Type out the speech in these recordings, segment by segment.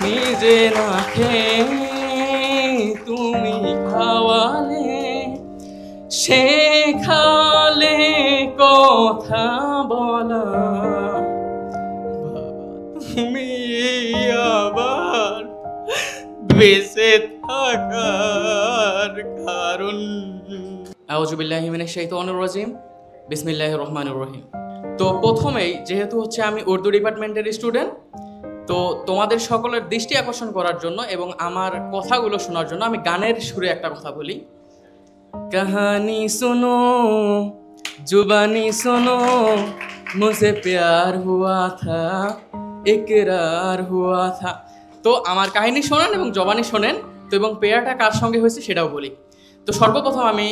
নিজে না খেয়ে তুমি খাওয়ালে, শেখালে কথা বলা, তুমি আবার বেঁচে থাকার কারণ। আউযু বিল্লাহি মিনাশ শাইতানির রাজিম, বিসমিল্লাহির রহমানির রহিম। তো প্রথমেই যেহেতু হচ্ছে আমি উর্দু ডিপার্টমেন্টের স্টুডেন্ট, তো তোমাদের সকলের দৃষ্টি আকর্ষণ করার জন্য এবং আমার কথাগুলো শোনার জন্য আমি গানের সুরে একটা কথা বলি। কাহানি সুনো জুবানি সুনো, মুঝে প্যার হুয়া থা ইকরার হুয়া থা। তো আমার কাহিনী শোনেন এবং জবানি শোনেন, তো এবং পেয়ারটা কার সঙ্গে হয়েছে সেটাও বলি। তো সর্বপ্রথম আমি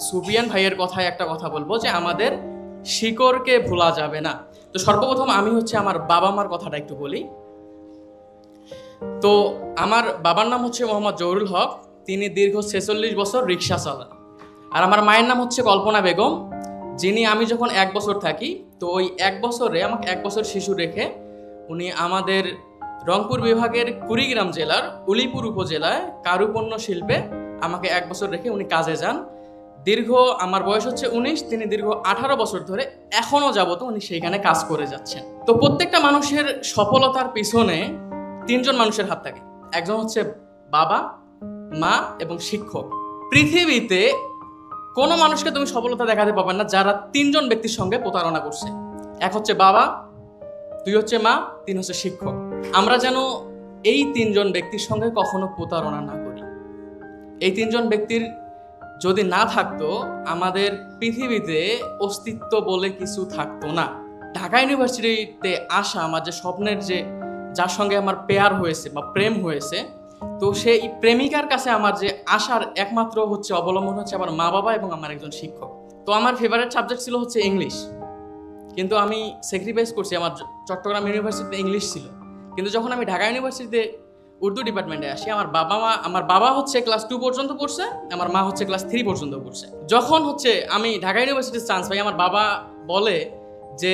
সুফিয়ান ভাইয়ের কথায় একটা কথা বলবো যে আমাদের শিকড়কে ভোলা যাবে না। তো সর্বপ্রথম আমি হচ্ছে আমার বাবা মার কথাটা একটু বলি। তো আমার বাবার নাম হচ্ছে মোহাম্মদ জহুরুল হক, তিনি দীর্ঘ 46 বছর রিক্সা চালান। আর আমার মায়ের নাম হচ্ছে কল্পনা বেগম, যিনি আমি যখন 1 বছর থাকি, তো ওই 1 বছরে আমাকে 1 বছর শিশু রেখে উনি আমাদের রংপুর বিভাগের কুড়িগ্রাম জেলার উলিপুর উপজেলায় কারুপণ্য শিল্পে আমাকে 1 বছর রেখে উনি কাজে যান। দীর্ঘ আমার বয়স হচ্ছে 19, তিনি দীর্ঘ 18 বছর ধরে এখনও যাবত উনি সেইখানে কাজ করে যাচ্ছেন। তো প্রত্যেকটা মানুষের সফলতার পিছনে 3 জন মানুষের হাত থাকে। একজন হচ্ছে বাবা, মা এবং শিক্ষক। পৃথিবীতে কোনো মানুষকে তুমি সফলতা দেখাতে পাবে না যারা 3 জন ব্যক্তির সঙ্গে প্রতারণা করছে। এক হচ্ছে বাবা, 2 হচ্ছে মা, 3 হচ্ছে শিক্ষক। আমরা যেন এই 3 জন ব্যক্তির সঙ্গে কখনো প্রতারণা না করি। এই 3 জন ব্যক্তির যদি না থাকতো, আমাদের পৃথিবীতে অস্তিত্ব বলে কিছু থাকতো না। ঢাকা ইউনিভার্সিটিতে আসা আমার যে স্বপ্নের, যে যার সঙ্গে আমার পেয়ার হয়েছে বা প্রেম হয়েছে, তো সেই প্রেমিকার কাছে আমার যে আসার একমাত্র হচ্ছে অবলম্বন হচ্ছে আমার মা বাবা এবং আমার একজন শিক্ষক। তো আমার ফেভারিট সাবজেক্ট ছিল হচ্ছে ইংলিশ, কিন্তু আমি স্যাক্রিফাইস করছি। আমার চট্টগ্রাম ইউনিভার্সিটিতে ইংলিশ ছিল, কিন্তু যখন আমি ঢাকা ইউনিভার্সিটিতে উর্দু ডিপার্টমেন্টে আসি, আমার বাবা হচ্ছে ক্লাস 2 পর্যন্ত পড়ছে, আমার মা হচ্ছে ক্লাস 3 পর্যন্ত পড়ছে। যখন হচ্ছে আমি ঢাকা ইউনিভার্সিটির চান্স পাই, আমার বাবা বলে যে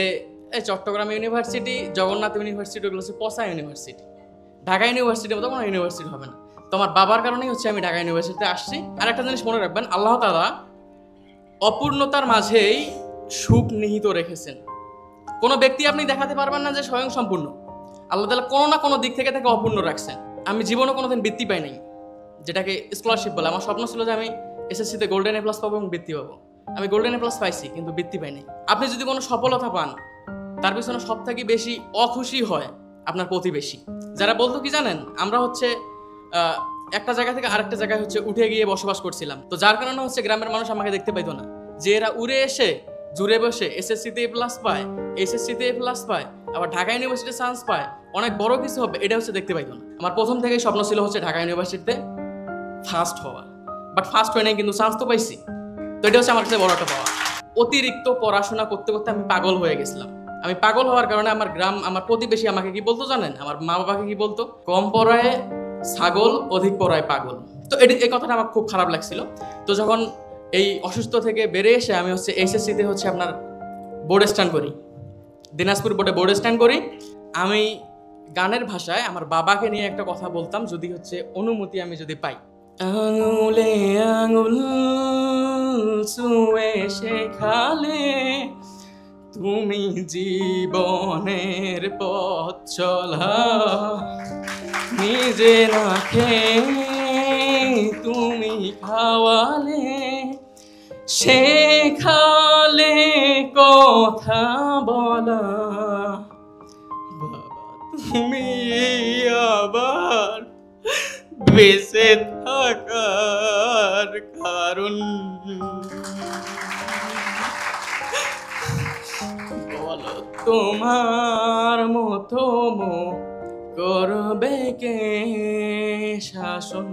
এই চট্টগ্রাম ইউনিভার্সিটি, জগন্নাথ ইউনিভার্সিটি, ওগুলো হচ্ছে পচা ইউনিভার্সিটি, ঢাকা ইউনিভার্সিটির মতো কোনো ইউনিভার্সিটি হবে না। তো আমার বাবার কারণেই হচ্ছে আমি ঢাকা ইউনিভার্সিটিতে আসছি। আর একটা জিনিস মনে রাখবেন, আল্লাহ তাআলা অপূর্ণতার মাঝেই সুখ নিহিত রেখেছেন। কোনো ব্যক্তি আপনি দেখাতে পারবেন না যে স্বয়ং সম্পূর্ণ। আল্লাহ তাআলা কোনো না কোনো দিক থেকে তাকে অপূর্ণ রাখছেন। আমি জীবনে কোনোদিন বৃত্তি পাই নাই, যেটাকে স্কলারশিপ বলে। আমার স্বপ্ন ছিল যে আমি এসএসসিতে গোল্ডেন এ প্লাস পাবো এবং বৃত্তি পাবো। আমি গোল্ডেন এ প্লাস পাইছি, কিন্তু বৃত্তি পাই নাই। আপনি যদি কোনো সফলতা পান, তার পিছনে সব থেকে বেশি অখুশি হয় আপনার প্রতিবেশী। যারা বলতো কি জানেন, আমরা হচ্ছে একটা জায়গা থেকে আরেকটা জায়গায় হচ্ছে উঠে গিয়ে বসবাস করছিলাম, তো যার কারণে হচ্ছে গ্রামের মানুষ আমাকে দেখতে পাইতো না। যে এরা উড়ে এসে জুড়ে বসে এসএসসিতে এ প্লাস পায়, এসএসসিতে এ প্লাস পায়, আবার ঢাকা ইউনিভার্সিটিতে চান্স পায়, অনেক বড় কিছু হবে, এটা হচ্ছে দেখতে পাইতো না। আমার প্রথম থেকেই স্বপ্ন ছিল হচ্ছে ঢাকা ইউনিভার্সিটিতে ফার্স্ট হওয়া, বাট ফার্স্ট হয় নাই, কিন্তু চান্স তো পাইছি। তো এটা হচ্ছে আমার কাছে বড় একটা পাওয়া। অতিরিক্ত পড়াশোনা করতে করতে আমি পাগল হয়ে গেছিলাম। আমি পাগল হওয়ার কারণে আমার গ্রাম, আমার প্রতিবেশী আমাকে কি বলতো জানেন? আমার মা বাবাকে কি বলতো? কম পড়ায় ছাগল, অধিক পড়ায় পাগল। তো এই কথাটা আমার খুব খারাপ লাগছিল। তো যখন এই অসুস্থ থেকে বেরিয়ে এসে আমি হচ্ছে এসএসসিতে হচ্ছে আপনার বোর্ড স্ট্যান্ড করি, দিনাজপুর বোর্ডে বোর্ড স্ট্যান্ড করি। আমি গানের ভাষায় আমার বাবাকে নিয়ে একটা কথা বলতাম, যদি হচ্ছে অনুমতি আমি যদি পাই। আঙুলে আঙুল ছুঁয়ে শেখালে তুমি জীবনের পথ চলা, নিজে না খেয়ে তুমি খাওয়ালে, শেখালে কথা বলা, বাবা তুমি আবার বেঁচে থাকার কারণ। বলো তোমার মতো করবে কে শাসন।